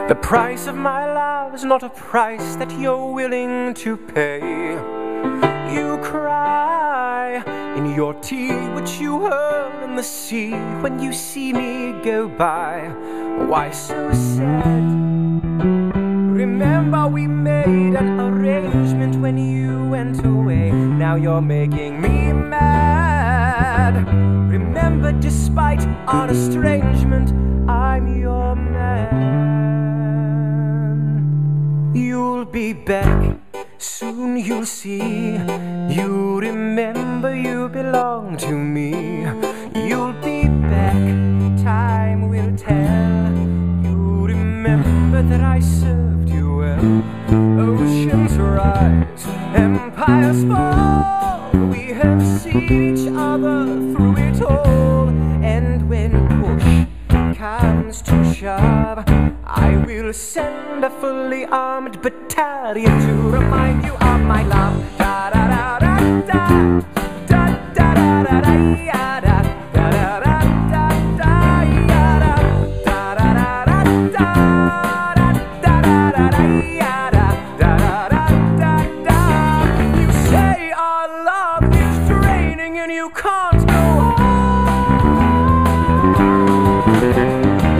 The price of my love is not a price that you're willing to pay. You cry in your tea, which you hurl in the sea when you see me go by. Why so sad? Remember we made an arrangement when you went away. Now you're making me mad. Remember, despite our estrangement, I'm your man. You'll be back, soon you'll see. You remember you belong to me. You'll be back, time will tell. You remember that I served you well. Oceans rise, empires fall. We have seen each other through it all. And when push comes to shove, I will send a fully armed battalion to remind you of my love. Da da da da da da da da da da ya da da da da da da ya da da da da da da da da da ya da da da da da. You say our love is draining and you can't go on.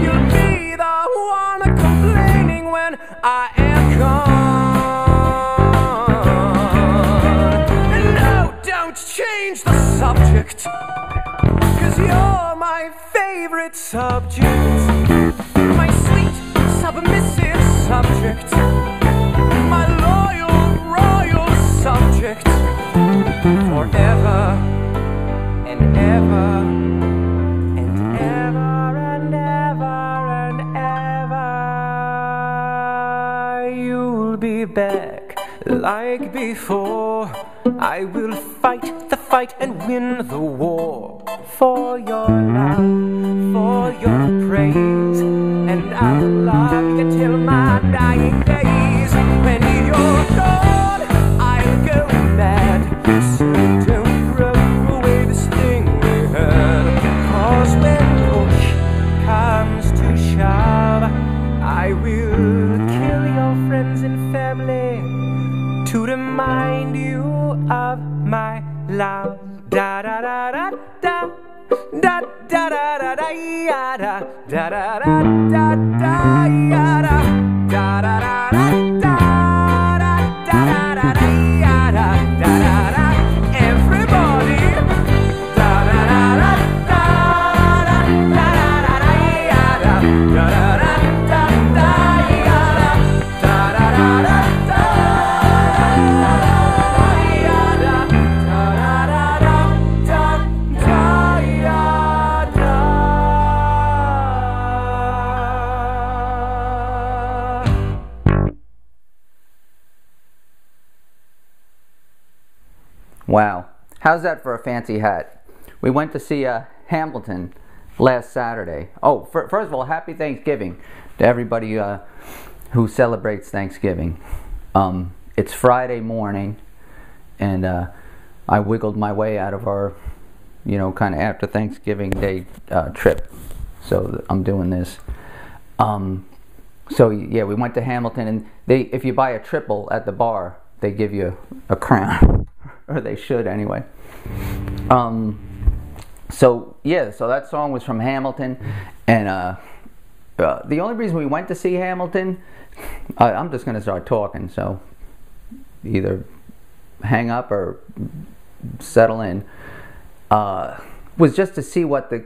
You'll be the one complaining when I am gone. And no, don't change the subject, 'cause you're my favorite subject. My sweet, submissive subject. My loyal, royal subject. Forever and ever and ever and ever and ever. You'll be back like before. I will fight the fight and win the war. For your love, for your praise, and I'll love you till my dying days. When you're gone, I'll go mad. So don't throw away this thing we had. 'Cause when push comes to shove, I will kill your friends and family to remind you of my love. Da da da da da da da da da da ya da da da da da da ya da da da da da da da da da ya da da da da. Everybody, da da da da da da da da ya da da da da da da ya da da da da da. Wow, how's that for a fancy hat? We went to see Hamilton last Saturday. Oh, first of all, happy Thanksgiving to everybody who celebrates Thanksgiving. It's Friday morning, and I wiggled my way out of our, kind of after Thanksgiving Day trip. So I'm doing this. So yeah, we went to Hamilton, and if you buy a triple at the bar, they give you a crown. Or they should anyway. So that song was from Hamilton, and the only reason we went to see Hamilton, I'm just going to start talking, so either hang up or settle in, was just to see what the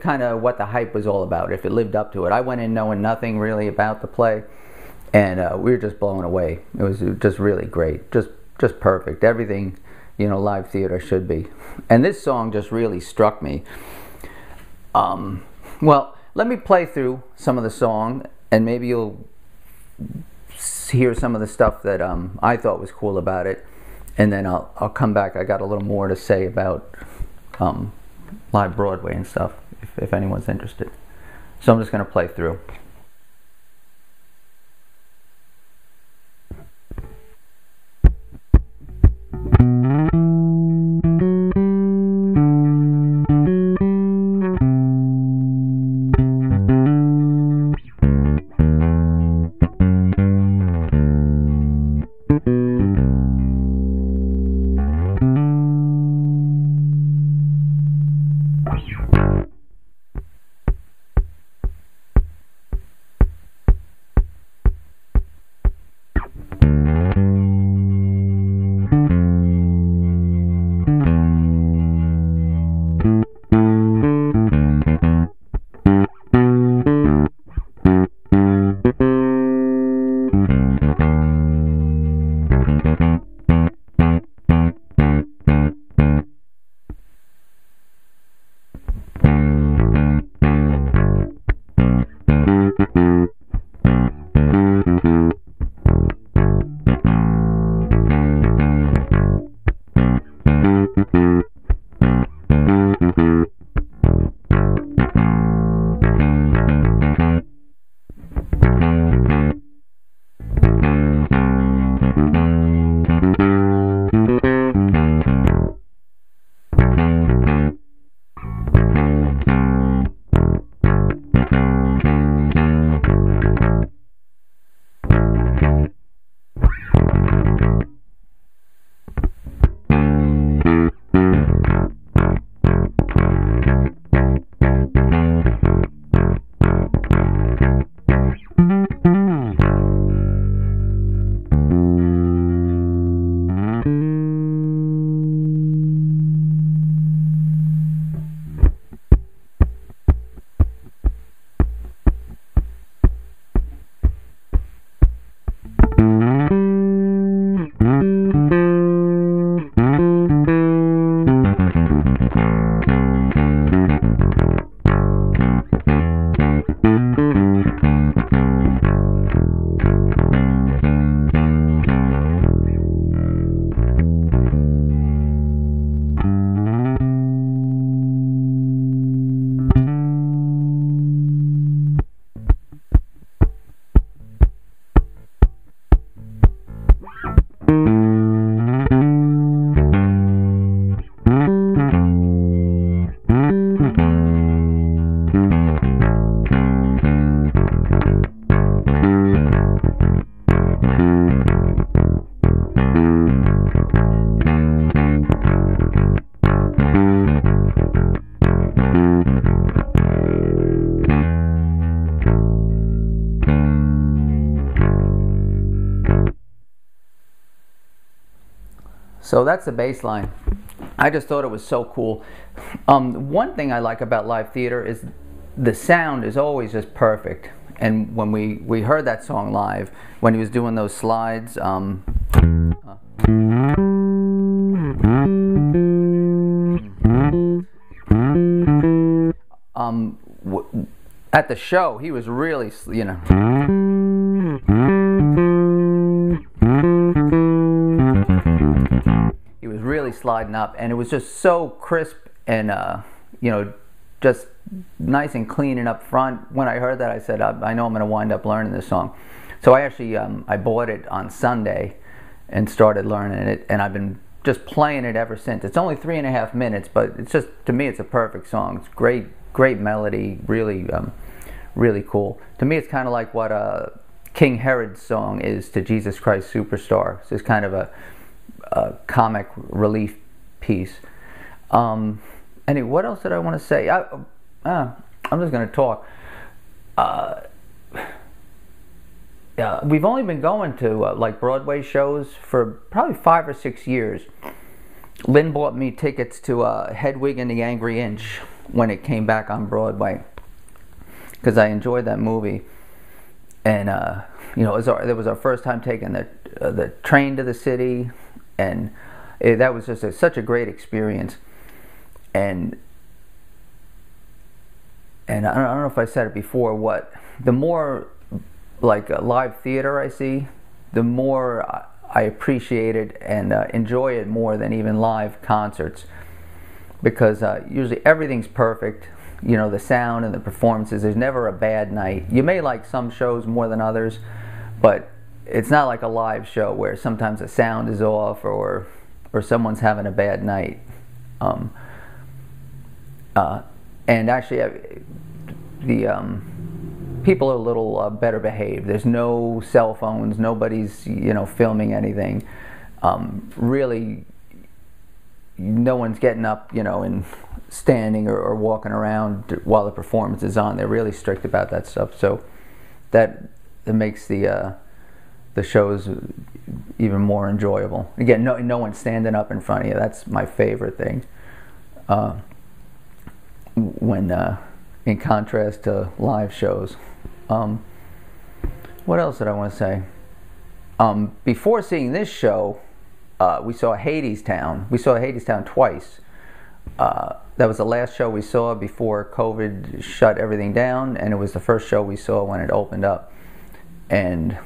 hype was all about, if it lived up to it. I went in knowing nothing really about the play, and we were just blown away. It was just really great, just perfect, everything live theater should be. And this song just really struck me. Well, let me play through some of the song, and maybe you'll hear some of the stuff that I thought was cool about it, and then I'll come back. I got a little more to say about live Broadway and stuff, if anyone's interested. So I'm just going to play through. So that's the bass line. I just thought it was so cool. One thing I like about live theater is the sound is always just perfect. And when we heard that song live, when he was doing those slides, at the show, he was really, you know, he was really sliding up, and it was just so crisp and, you know, just nice and clean and up front. When I heard that, I said, I know I'm going to wind up learning this song. So I actually, I bought it on Sunday and started learning it, and I've been just playing it ever since. It's only 3.5 minutes, but it's just, to me, it's a perfect song. It's great melody, really, really cool. To me, it's kind of like what King Herod's song is to Jesus Christ Superstar. So it's kind of a comic relief piece. Anyway, what else did I want to say? I'm just going to talk. We've only been going to like Broadway shows for probably 5 or 6 years. Lynn bought me tickets to Hedwig and the Angry Inch when it came back on Broadway, because I enjoyed that movie. And you know, it was our first time taking the train to the city, and that was just such a great experience. And I don't know if I said it before, the more like live theater I see, the more I appreciate it and enjoy it more than even live concerts, because usually everything's perfect. You know, the sound and the performances, there's never a bad night. You may like some shows more than others, but it's not like a live show where sometimes the sound is off or someone's having a bad night. And actually, the people are a little better behaved. There's no cell phones. Nobody's, you know, filming anything. Really, no one's getting up, you know, and standing or walking around while the performance is on. They're really strict about that stuff. So that makes the shows even more enjoyable. Again, no one's standing up in front of you. That's my favorite thing. When in contrast to live shows. What else did I want to say? Before seeing this show, we saw Hadestown. We saw Hadestown twice. That was the last show we saw before COVID shut everything down, and it was the first show we saw when it opened up. And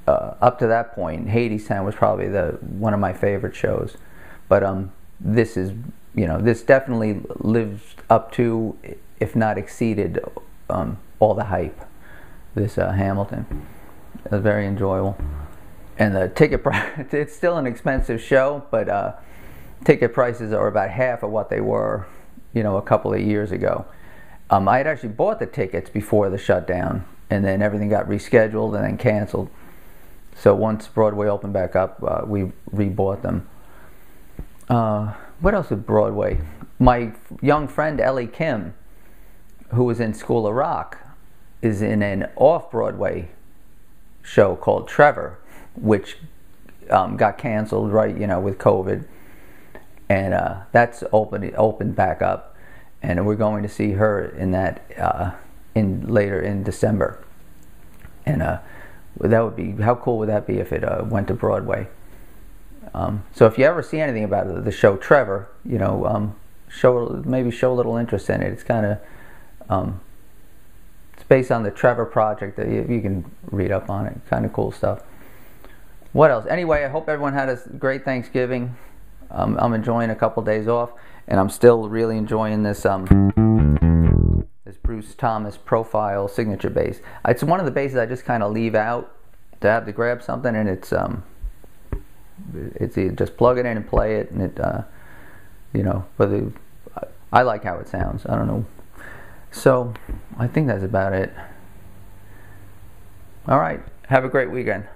up to that point, Hadestown was probably one of my favorite shows. But this is, you know, this definitely lives up to, if not exceeded, all the hype. This Hamilton. It was very enjoyable. And the ticket price, it's still an expensive show, but ticket prices are about half of what they were, you know, a couple of years ago. I had actually bought the tickets before the shutdown, and then everything got rescheduled and then canceled. So once Broadway opened back up, we rebought them. What else is Broadway? My young friend Ellie Kim, who was in School of Rock, is in an off-Broadway show called Trevor, which got canceled, right, you know, with COVID. And that's opened back up, and we're going to see her in that later in December. And that would be, how cool would that be if it went to Broadway? So if you ever see anything about the show Trevor, you know, maybe show a little interest in it. It's kind of it's based on the Trevor Project. That you can read up on it. Kind of cool stuff. What else? Anyway, I hope everyone had a great Thanksgiving. I'm enjoying a couple days off, and I'm still really enjoying this this Bruce Thomas Profile signature bass. It's one of the basses I just kind of leave out to have to grab something, and it's you just plug it in and play it, and it you know, but I like how it sounds. I don't know. So I think that's about it. All right, have a great weekend.